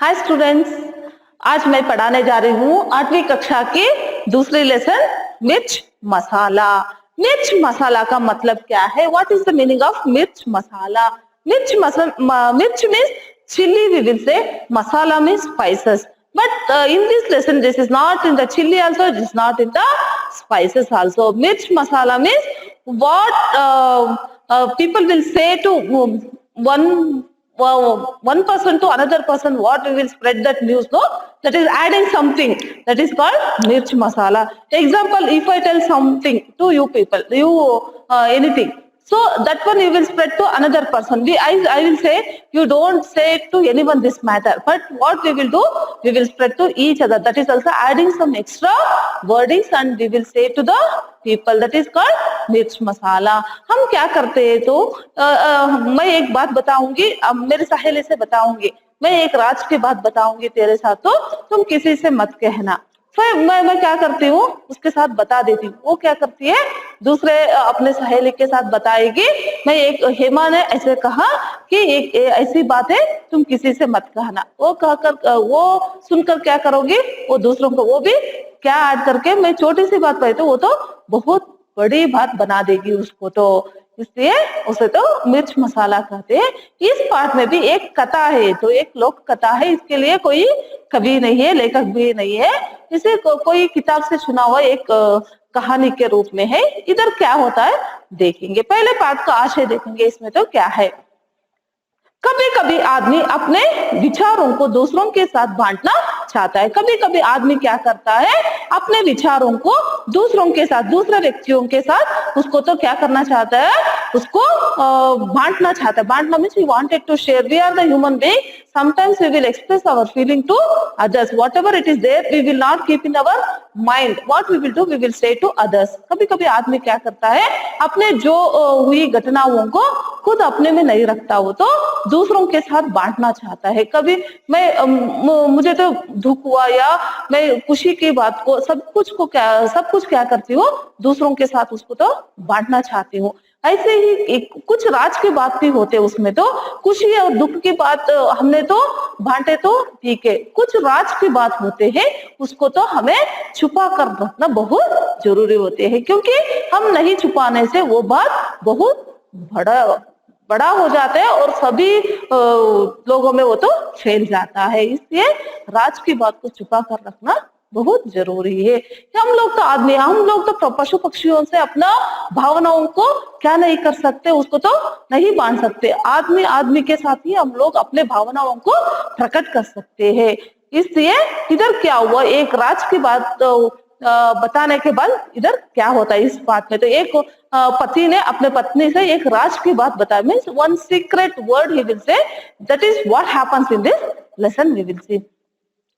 Hi students, आज मैं पढ़ाने जा रही हूँ 8वीं कक्षा की दूसरी लेसन मिर्च मसाला। मिर्च मसाला का मतलब क्या है? What is the meaning of मिर्च मसाला? मिर्च means chili, we will say. Masala means spices. But in this lesson, this is not in the chili also, it is not in the spices also. Mirch masala means what people will say to one person to another person, what we will spread that news, no? That is adding something, that is called mirch masala. Example, if I tell something to you people, anything, so that one you will spread to another person. I will say, you don't say to anyone this matter, but what we will do, we will spread to each other. That is also adding some extra wordings and we will say to the people. That is called मिर्च मसाला. हम क्या करते हैं तो मैं एक बात बताऊंगी, मेरे सहेली से बताऊंगी, मैं एक राज की बात बताऊंगी तेरे साथ, तो तुम किसी से मत कहना. फिर मैं क्या करती हूँ, उसके साथ बता देती हूँ. वो क्या करती है, दूसरे अपने सहेली के साथ बताएगी. मैं एक हेमा ने ऐसे कहा कि एक ऐसी बात है, तुम किसी से मत कहना. वो कहकर वो सुनकर क्या करोगी, वो दूसरों को वो भी क्या ऐड करके, मैं छोटी सी बात कही तो वो तो बहुत बड़ी बात बना देगी उसको. तो इसलिए उसे तो मिर्च मसाला कहते हैं. इस पाठ में भी एक कथा है, तो एक लोक कथा है. इसके लिए कोई कवि नहीं है, लेखक भी नहीं है. इसे कोई किताब से सुना हुआ एक कहानी के रूप में है. इधर क्या होता है देखेंगे. पहले पाठ का आशय देखेंगे. इसमें तो क्या है, कभी कभी आदमी अपने विचारों को दूसरों के साथ बांटना चाहता है. कभी कभी आदमी क्या करता है, अपने विचारों को दूसरों के साथ, दूसरे व्यक्तियों के साथ उसको तो क्या करना चाहता है, उसको बांटना चाहता है. बांटना means we wanted to share. We are the human being. Sometimes we will express our feeling to others. Whatever it is there, we will not keep in our mind. What we will do, we will say to others. कभी कभी आदमी क्या करता है, अपने जो हुई घटनाओं को खुद अपने में नहीं रखता, हो तो दूसरों के साथ बांटना चाहता है. कभी मुझे तो दुख हुआ या मैं खुशी की बात को, सब कुछ क्या करती हूँ, दूसरों के साथ उसको तो बांटना चाहती हूँ. ऐसे ही कुछ राज की बात भी होते हैं. उसमें तो खुशी और दुख की बात हमने तो बांटे तो ठीक है, कुछ राज की बात होते हैं उसको तो हमें छुपा कर रखना बहुत जरूरी होते हैं, क्योंकि हम नहीं छुपाने से वो बात बहुत बड़ा हो जाता है और सभी लोगों में वो तो फैल जाता है. इसलिए राज की बात को छुपा कर रखना बहुत जरूरी है. हम लोग तो आदमी, हम लोग तो पशु पक्षियों से अपना भावनाओं को क्या नहीं कर सकते, उसको तो नहीं बांट सकते. आदमी के साथ ही हम लोग अपने भावनाओं को प्रकट कर सकते हैं. इसलिए इधर क्या हुआ, एक राज की बात बताने के बाद इधर क्या होता है इस बात में, तो एक पति ने अपने पत्नी से एक राज की बात बताई. Means one secret word he will say. That is what happens in this lesson we will see.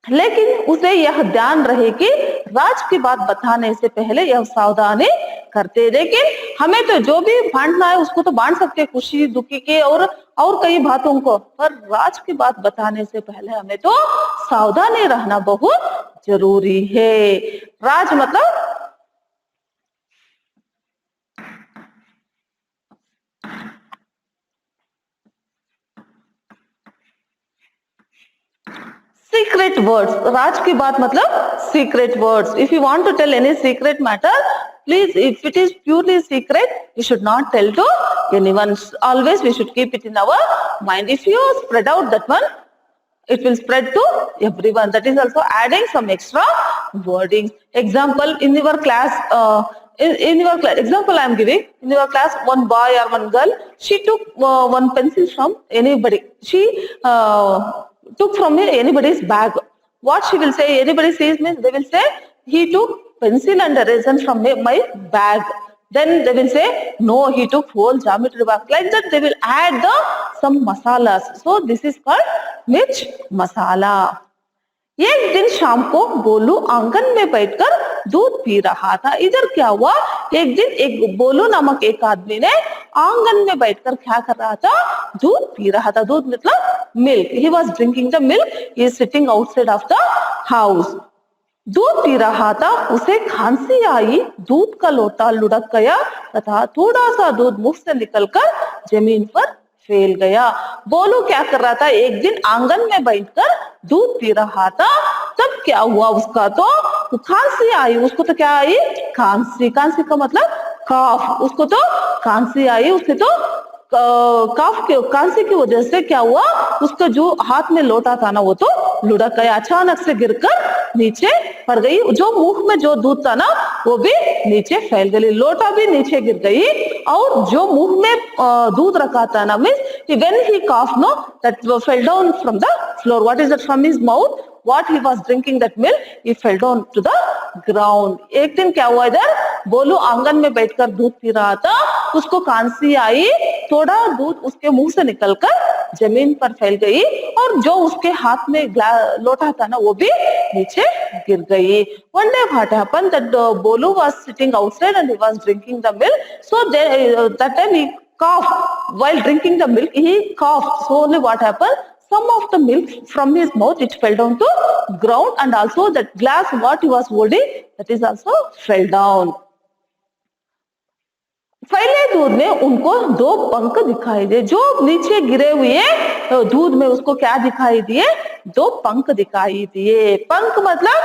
लेकिन उसे यह ध्यान रहे कि राज की बात बताने से पहले यह सावधानी करते. लेकिन हमें तो जो भी बांटना है उसको तो बांट सकते, खुशी दुखी के और कई बातों को, पर राज की बात बताने से पहले हमें तो सावधानी रहना बहुत जरूरी है. राज मतलब सीक्रेट वर्ड्स. राज की बात मतलब secret words. If you want to tell any secret matter, please, if it is purely secret, you should not tell to anyone. Always we should keep it in our mind. If you spread out that one, it will spread to everyone. That is also adding some extra wordings. Example, in your class, example I am giving, in your class, one boy or one girl, she took one pencil from anybody. She took from anybody's bag. What she will say, anybody sees means they will say, he took pencil and eraser from my bag. Then they will say, no, he took whole geometry box. Like that they will add some masalas. So this is called mirch masala. एक दिन शाम को बोलू आंगन में बैठकर दूध P रहा था. इधर क्या हुआ, एक दिन एक बोलू नामक एक आदमी ने आंगन में बैठकर क्या कर रहा था, दूध पी रहा था. दूध मतलब milk. He was drinking the milk. He is sitting outside of the house. दूध पी रहा था, उसे खांसी आई, दूध का लोटा लुढ़क गया तथा थोड़ा सा दूध मुंह से निकलकर जमीन पर फैल गया। बोलू क्या कर रहा था, एक दिन आंगन में बैठकर दूध पी रहा था, तब क्या हुआ उसका तो खांसी आई। उसको तो क्या आई, खांसी। खांसी का मतलब काफ, उसको तो खांसी आई। उससे तो काफ के खांसी की वजह से क्या हुआ, उसका जो हाथ में लोटा था ना वो तो लुढ़क गया, अचानक से गिरकर नीचे पड़ गई। जो मुंह में जो दूध था ना वो भी नीचे फैल गई, लोटा भी नीचे गिर गई। और जो मुंह में दूध रखा था ना, means when he cough no that fell down from the floor, what is that, from his mouth what he was drinking that milk, he fell down to the ground. एक दिन क्या हुआ, इधर बोलू आंगन में बैठकर दूध पी रहा था, उसको खांसी आई, थोड़ा दूध उसके मुंह से निकलकर जमीन पर फैल गई और जो उसके हाथ में लोटा था ना वो भी नीचे गिर गई। One day what happened that Bolu was sitting outside and he was drinking the milk, so that time he coughed while drinking the milk, he coughed. So only what happened, some of the milk from his mouth it fell down to ground, and also that glass what he was holding that is also fell down. फैले दूध में उनको दो पंख दिखाई दिए, जो नीचे गिरे हुए दूध में उसको क्या दिखाई दिए, दो पंख दिखाई दिए। पंख मतलब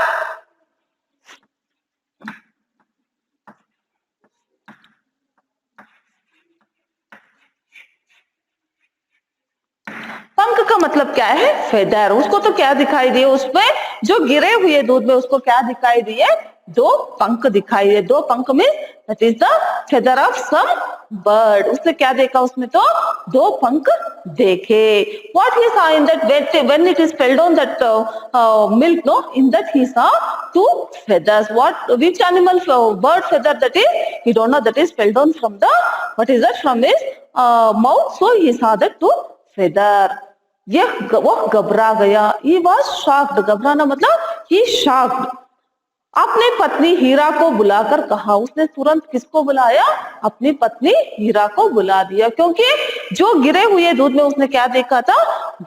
पंख का मतलब क्या है, फेदर। उसको तो क्या दिखाई दिए, उसमें जो गिरे हुए दूध में उसको क्या दिखाई दिए, दो पंख दिखाई दिए। दो पंख में that is the feather of some bird. उसने क्या देखा, उसमें तो दो पंख देखे। What he saw in that when it is fell down that milk, no, in that he saw two feathers. Which animal bird feather that is, he don't know, that is fell down from the, what is that, from his mouth, so he saw that two feather. वो घबरा गया, he was shocked. घबराना मतलब he shocked. अपनी पत्नी हीरा को बुलाकर कहा, उसने तुरंत किसको बुलाया, अपनी पत्नी हीरा को बुला दिया, क्योंकि जो गिरे हुए दूध में उसने क्या देखा था,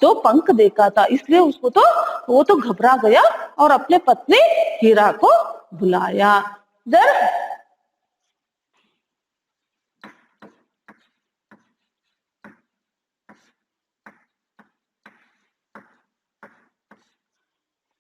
दो पंख देखा था, इसलिए उसको तो वो तो घबरा गया और अपने पत्नी हीरा को बुलाया।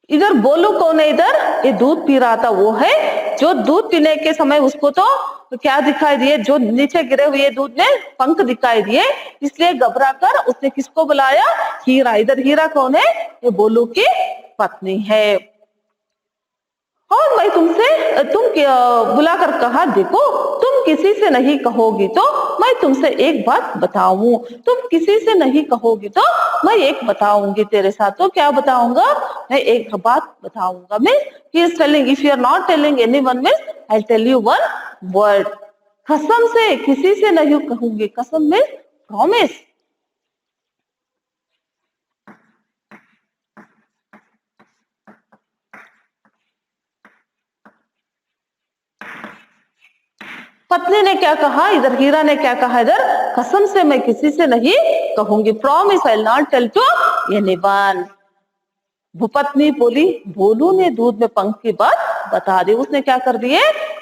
इधर बोलू कौन है, इधर ये दूध पी रहा था वो है, जो दूध पीने के समय उसको तो क्या दिखाई दिए, जो नीचे गिरे हुए दूध में पंख दिखाई दिए, इसलिए घबरा कर उसने किसको बुलाया, हीरा। इधर हीरा कौन है, ये बोलू की पत्नी है। और मैं तुम बुलाकर कहा, देखो तुम किसी से नहीं कहोगी तो मैं तुमसे एक बात बताऊं, तुम किसी से नहीं कहोगी तो मैं एक बताऊंगी तेरे साथ। तो क्या बताऊंगा, मैं एक बात बताऊंगा। मैं he is telling, if you are not telling anyone में I tell you one word. कसम से किसी से नहीं कहूंगी, कसम में प्रॉमिस। पत्नी ने क्या कहा, इधर हीरा ने क्या कहा, इधर कसम से मैं किसी से नहीं कहूंगी, promise I will not tell to anyone. पत्नी बोली, बोलू ने दूध में पंख की बात बता दी। उसने क्या कर दिए,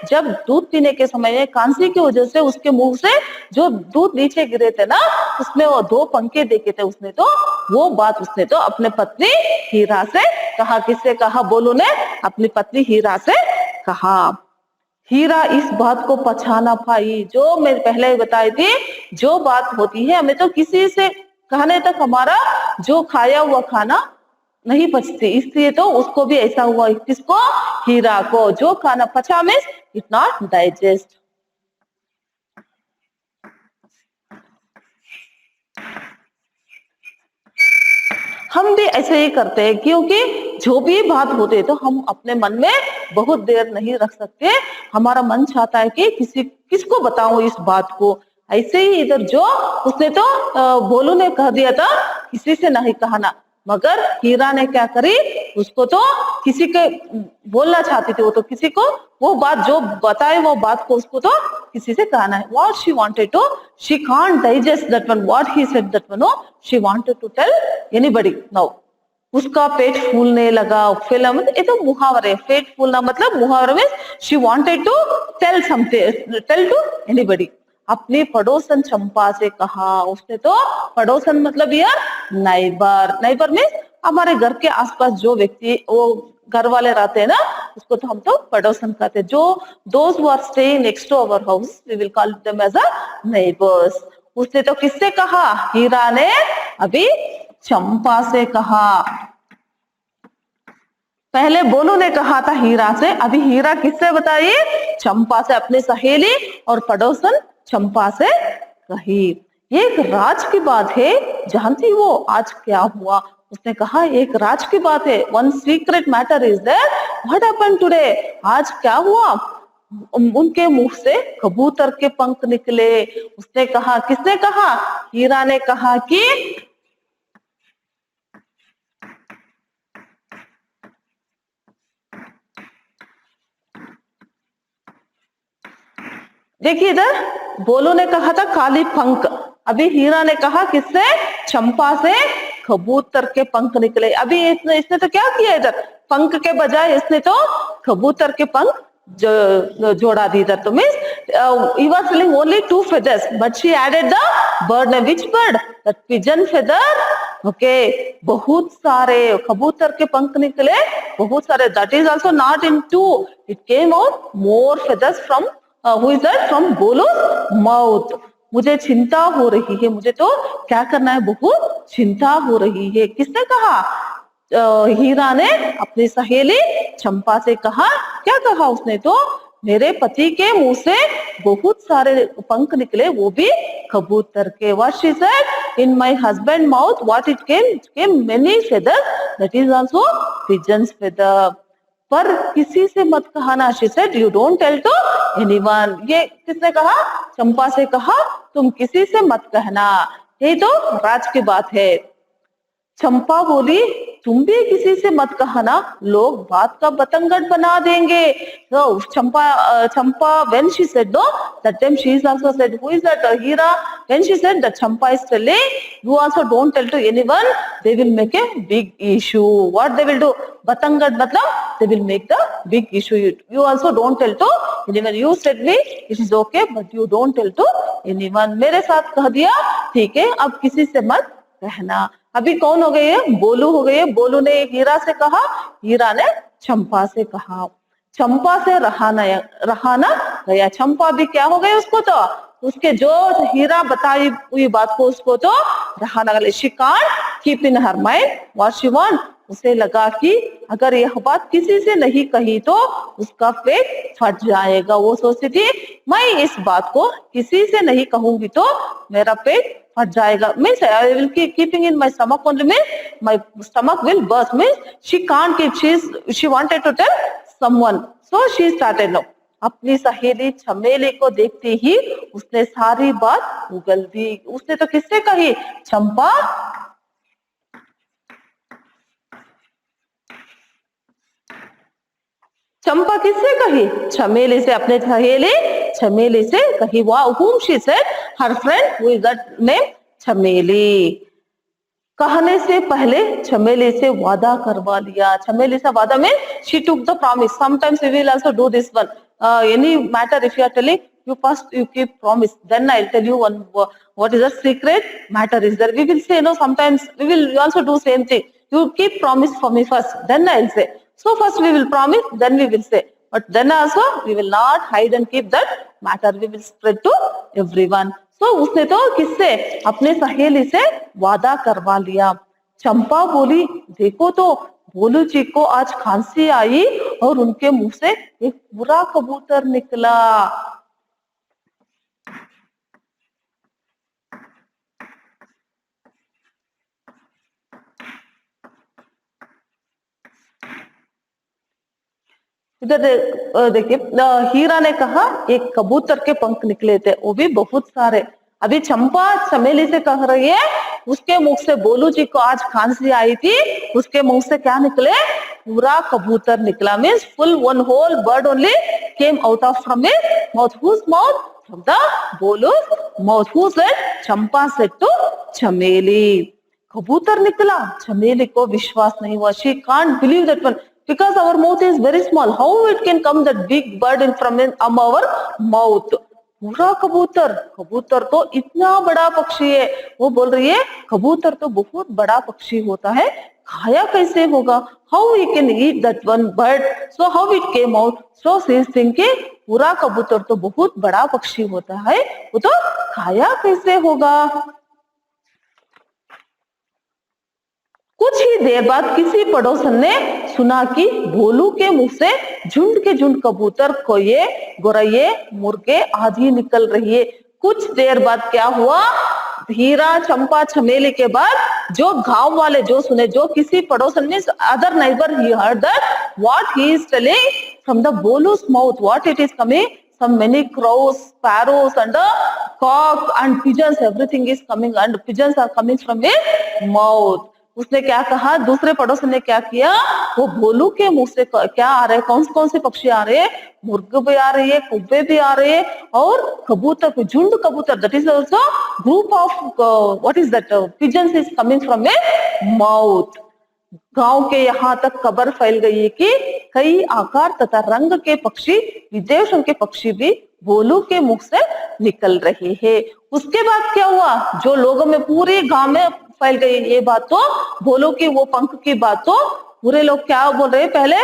जब दूध पीने के समय में खांसी की वजह से उसके मुंह से जो दूध नीचे गिरे थे ना, उसमें वो दो पंखे देखे थे, उसने तो वो बात उसने तो अपने पत्नी हीरा से कहा। किससे कहा, बोलू ने अपनी पत्नी हीरा से कहा। हीरा इस बात को पछा ना पाई, जो मैं पहले ही बताई थी, जो बात होती है हमें तो किसी से कहने तक हमारा जो खाया हुआ खाना नहीं पचती, इसलिए तो उसको भी ऐसा हुआ। किसको, हीरा को, जो खाना पचा में इट नॉट डाइजेस्ट। हम भी ऐसे ही करते हैं, क्योंकि जो भी बात होती है तो हम अपने मन में बहुत देर नहीं रख सकते। हमारा मन चाहता है कि किसको बताऊं इस बात को। ऐसे ही इधर जो उसने तो बोलू ने कह दिया था किसी से नहीं कहना, मगर हीरा ने क्या करी, उसको तो किसी के बोलना चाहती थी, वो तो किसी को वो बात जो बताए वो बात को उसको तो किसी से कहना है। What she wanted to, she can't digest that one. What he said that one, no, she wanted to tell anybody. Now, उसका पेट फूलने लगा। फिल्म ये तो मुहावरे, पेट फूलना मतलब मुहावरे में she wanted to tell something, tell to anybody. अपनी पड़ोसन चंपा से कहा। उसने तो पड़ोसन मतलब यार नाइबर, नाइबर मीन्स हमारे घर के आसपास जो व्यक्ति वो घर वाले रहते हैं ना, उसको तो हम तो पड़ोसन कहते हैं। जो those who are staying next to our house we will call them as a neighbours. उसने तो किससे कहा? हीरा ने अभी चंपा से कहा। पहले बोलू ने कहा था हीरा से, अभी हीरा किससे बताइए? चंपा से, अपनी सहेली और पड़ोसन चंपा से कही। ये एक राज की बात है, जानती हो आज क्या हुआ? उसने कहा एक राज की बात है, one secret matter is there, what happened today? आज क्या हुआ? उनके मुंह से कबूतर के पंख निकले। उसने कहा, किसने कहा? हीरा ने कहा कि देखिए इधर बोलो ने कहा था काली पंख, अभी हीरा ने कहा किससे? चंपा से कबूतर के पंख निकले। अभी इसने तो क्या किया इधर? पंख के बजाय इसने तो कबूतर के पंख जोड़ा दी इधर। तो means he was selling only 2 feathers but she added the bird name. Which bird? The pigeon feather. Okay, बहुत सारे कबूतर के पंख निकले, बहुत सारे। That is also not in 2, it came out more feathers from who is that? From Bolo's mouth. मुझे चिंता हो रही है, मुझे तो क्या करना है, बहुत चिंता हो रही है। किसने कहा? हीरा ने अपनी सहेली चंपा से कहा। क्या कहा उसने? तो मेरे पति के मुंह से बहुत सारे पंख निकले, वो भी कबूतर के। What she said? In my husband mouth what it came many feathers, that is also pigeon's feather. पर किसी से मत कहना, she said you don't tell to anyone. ये किसने कहा? चंपा से कहा तुम किसी से मत कहना, यही तो राज की बात है। चंपा बोली तुम भी किसी से मत कहना, लोग बात का बतंगड़ बना देंगे। तो चंपा when she said no, that time she is also said, who is that? Hira. When she said that Champa is telling, you also don't tell to anyone, they will make a big issue. What they will do? Batangad matlab they will make the big issue. You also don't tell to anyone. You said me it is okay, but you don't tell to anyone. मेरे साथ कह दिया ठीक है, अब किसी से मत कहना। अभी कौन हो गई है? बोलू हो गई है। बोलू ने हीरा से कहा, हीरा ने चंपा से कहा। चंपा से रहाना गया। चंपा भी क्या हो गई? उसको तो उसके जो हीरा बताई हुई बात को उसको तो रहाना गया। She can't keep in her mind what she want. उसे लगा कि अगर यह बात किसी से नहीं कही तो उसका पेट फट जाएगा। वो सोचती थी मैं इस बात को किसी से नहीं कहूंगी तो मेरा पेट फट जाएगा। Means I will keep keeping in my stomach only, means my stomach will burst. Means she can't keep. She wanted to tell someone, so she started now. अपनी सहेली चमेली को देखते ही उसने सारी बात उगल दी। उसने तो किससे कही? चंपा चंपा किससे कही? चमेली से। अपने सहेली चमेली से कही। whom she said? her friend who is that name चमेली। कहने से पहले चमेली से वादा करवा लिया। चमेली से वादा में she took the promise. Sometimes we will also do this one. Any matter if you are telling, you first you keep promise, then I'll tell you one what is the secret matter is there. We will say no. Sometimes we will also do same thing. You keep promise for me first, then I'll say. So first we will promise, then we will say. But then also we will not hide and keep that matter. We will spread to everyone. So उसने तो किससे? अपने सहेली से वादा करवा लिया। चंपा बोली देखो तो भोलू जी को आज खांसी आई और उनके मुंह से एक बुरा कबूतर निकला। इधर देखिए हीरा ने कहा एक कबूतर के पंख निकले थे, वो भी बहुत सारे। अभी चंपा चमेली से कह रही है उसके मुख से बोलू जी को आज खांसी आई थी, उसके मुंह से क्या निकले? पूरा कबूतर निकला। Means full one whole bird only came out of from his mouth. Whose mouth? From the Bolu's mouth. Who said? Champa said to Chameli. कबूतर निकला। चमेली को विश्वास नहीं हुआ। She can't believe that one, because our mouth is very small, how it can come that big bird in from our mouth? पूरा कबूतर, कबूतर तो इतना बड़ा पक्षी है। वो बोल रही है कबूतर तो बहुत बड़ा पक्षी होता है, खाया कैसे होगा? How he can eat that one bird, so how it came out? So she is thinking पूरा कबूतर तो बहुत बड़ा पक्षी होता है, वो तो खाया कैसे होगा? कुछ ही देर बाद किसी पड़ोसन ने सुना कि भोलू के मुंह से झुंड के झुंड कबूतर, कोये, गोरैये, मुर्गे आदि निकल रही है। कुछ देर बाद क्या हुआ? हीरा, चंपा, चमेली के बाद जो गांव वाले जो सुने, जो किसी पड़ोसन ने, other neighbour, he heard that what he is telling from the Bolu's mouth, what it is coming, some many crows, sparrows and a cock and pigeons, everything is coming and pigeons are coming from his mouth. उसने क्या कहा? दूसरे पड़ोसन ने क्या किया? वो भोलू के मुंह से क्या आ रहे, कौन से पक्षी आ रहे हैं? मुर्ग भी आ रही है, कौवे भी आ रहे हैं, और कबूतर, झुंड कबूतर, that is also group of what is that, pigeons is coming from a mouth. गांव के यहाँ तक खबर फैल गई है कि कई आकार तथा रंग के पक्षी, विदेशों के पक्षी भी भोलू के मुख से निकल रहे हैं। उसके बाद क्या हुआ? जो लोगों में, पूरे गांव में फैल गई ये बात, तो भोलू की वो पंख की बात, तो पूरे लोग क्या बोल रहे हैं? पहले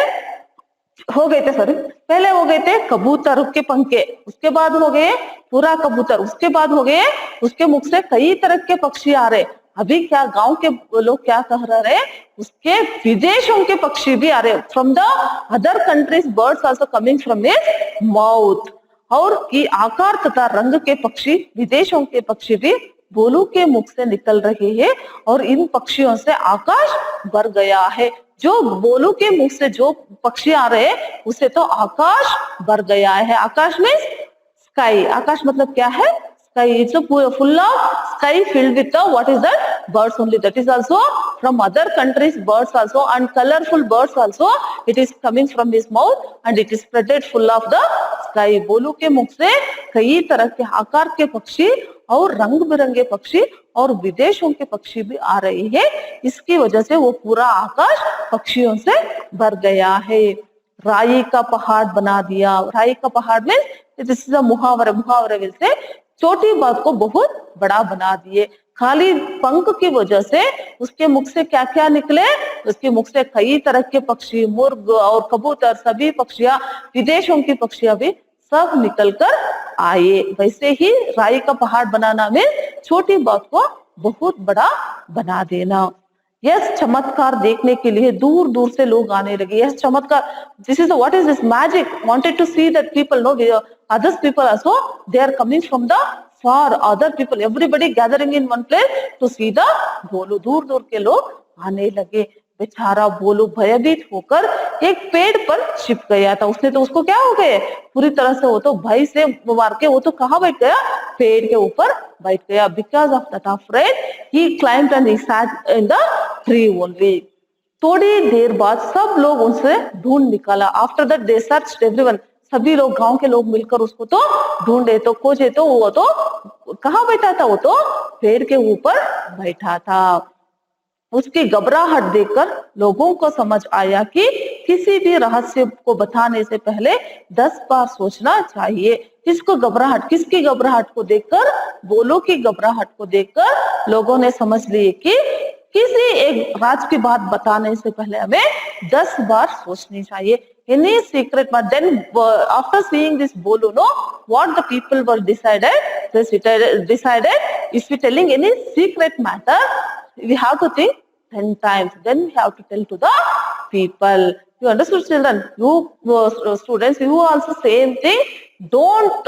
हो गए थे, सॉरी, पहले हो गए थे कबूतर के पंखे, उसके बाद हो गए पूरा कबूतर, उसके बाद हो गए उसके मुख से कई तरह के पक्षी आ रहे। अभी क्या गांव के लोग क्या कह रहे हैं? उसके विदेशों के पक्षी भी आ रहे, from the other countries birds also coming from his mouth. और कि आकार तथा रंग के पक्षी, विदेशों के पक्षी भी भोलू के मुख से निकल रहे हैं, और इन पक्षियों से आकाश भर गया है। जो भोलू के मुख से जो पक्षी आ रहे हैं उसे तो आकाश भर गया है। आकाश में स्काई, आकाश मतलब क्या है? Sky, it's a full of sky filled with the what is that? Birds only. That is also from other countries birds also, and colorful birds also. It is coming from his mouth and it is spreaded full of the sky. बोलू के मुख से कई तरह के आकार के पक्षी और रंग बिरंगे पक्षी और विदेशों के पक्षी भी आ रहे हैं। इसकी वजह से वो पूरा आकाश पक्षियों से भर गया है। राई का पहाड़ बना दिया। राई का पहाड़ में दिस इज अ मुहावरा, मुहावरे से छोटी बात को बहुत बड़ा बना दिए। खाली पंख की वजह से उसके मुख से क्या क्या निकले? उसके मुख से कई तरह के पक्षी, मुर्ग और कबूतर, सभी पक्षियां, विदेशों की पक्षियां भी सब निकल कर आए। वैसे ही राई का पहाड़ बनाना में छोटी बात को बहुत बड़ा बना देना। यह चमत्कार देखने के लिए दूर दूर से लोग आने लगे। यह चमत्कार, this is what is this magic, wanted to see that people no, others people also, they are coming from the far, other people, everybody gathering in one place to see the भोलू। दूर दूर के लोग आने लगे। बेचारा भोलू भयभीत होकर एक पेड़ पर छिप गया था। उसने तो, उसको क्या हो गए पूरी तरह से, वो तो भय से मार के वो तो कहाँ बैठ गया? पेड़ के ऊपर बैठ गया। Because of that afraid he climbed and he sat in the tree only. थोड़ी देर बाद सब लोग उनसे ढूंढ निकाला। After that they searched everyone, सभी लोग, गांव के लोग मिलकर उसको तो ढूंढे, तो खोजे, तो वो तो कहाँ बैठा था? वो तो पेड़ के ऊपर बैठा था। उसकी घबराहट देखकर लोगों को समझ आया कि किसी भी रहस्य को बताने से पहले 10 बार सोचना चाहिए। किसको घबराहट? किसकी घबराहट को देखकर? भोलू की घबराहट को देखकर लोगों ने समझ लिए कि किसी एक राज की बात बताने से पहले हमें 10 बार सोचनी चाहिए। Any secret, but then after seeing this Bolu, no, what the people were decided, decided if we telling any secret matter, we have to think 10 times. Then we have to tell to the people. You understood, children? You students, you also same thing. Don't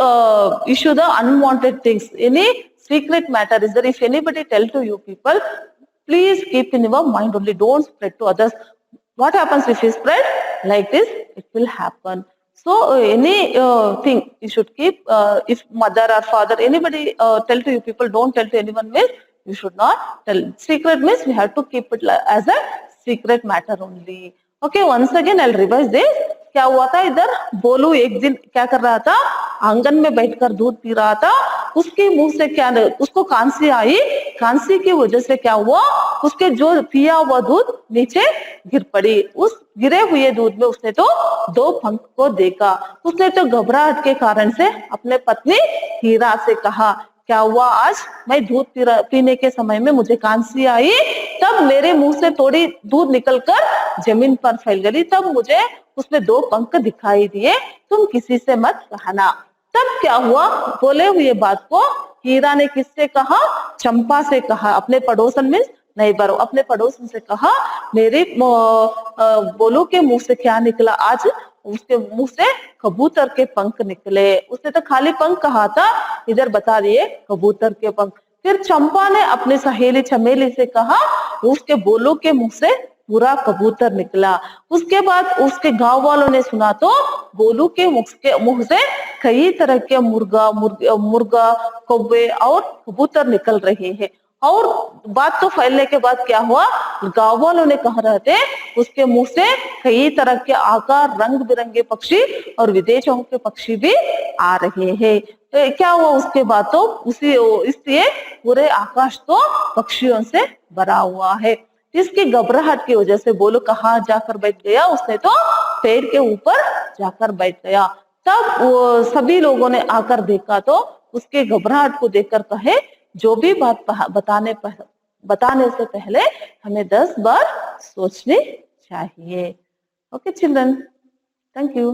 issue the unwanted things. Any secret matter is there. If anybody tell to you people, please keep in your mind only. Don't spread to others. What happens if you spread like this? It will happen. So any thing you should keep. If mother or father, anybody tell to you people, don't tell to anyone means you should not tell. Secret means we have to keep it as a secret matter only. Okay, once again I'll revise this. क्या हुआ था? इधर बोलू एक दिन क्या कर रहा था? आंगन में बैठकर दूध पी रहा था। उसके मुंह से क्या, उसको खांसी आई। खांसी की वजह से क्या हुआ? उसके जो पिया हुआ दूध नीचे गिर पड़ी। उस गिरे हुए दूध में उसने तो 2 पंख को देखा। उसने तो घबराहट के कारण से अपने पत्नी हीरा से कहा, क्या हुआ आज? मैं दूध पीने के समय में मुझे कांसी आई, तब मेरे मुंह से थोड़ी दूध निकलकर जमीन पर फैल गई, तब मुझे उसमें 2 पंख दिखाई दिए। तुम किसी से मत कहना। तब क्या हुआ? बोले हुए बात को हीरा ने किससे कहा? चंपा से कहा। अपने पड़ोसन में नहीं बरो अपने पड़ोसन से कहा, मेरे बोलो के मुंह से क्या निकला आज? उसके मुंह से कबूतर के पंख निकले। उसने तो खाली पंख कहा था, इधर बता दिए कबूतर के पंख। फिर चंपा ने अपनी सहेली चमेली से कहा, उसके बोलो के मुंह से पूरा कबूतर निकला। उसके बाद उसके गांव वालों ने सुना तो बोलू के मुंह से कई तरह के मुर्गा, कौवे और कबूतर निकल रहे हैं। और बात तो फैलने के बाद क्या हुआ? गांव वालों ने कह रहे थे उसके मुंह से कई तरह के आकार, रंग बिरंगे पक्षी और विदेशों के पक्षी भी आ रहे हैं। तो क्या हुआ उसके बाद? तो उसी इसलिए पूरे आकाश तो पक्षियों से भरा हुआ है। इसकी घबराहट की वजह से बोलो कहाँ जाकर बैठ गया? उसने तो पेड़ के ऊपर जाकर बैठ गया। तब वो सभी लोगों ने आकर देखा तो उसके घबराहट को देखकर कहे, जो भी बात बताने से पहले हमें 10 बार सोचनी चाहिए। Okay children, thank you.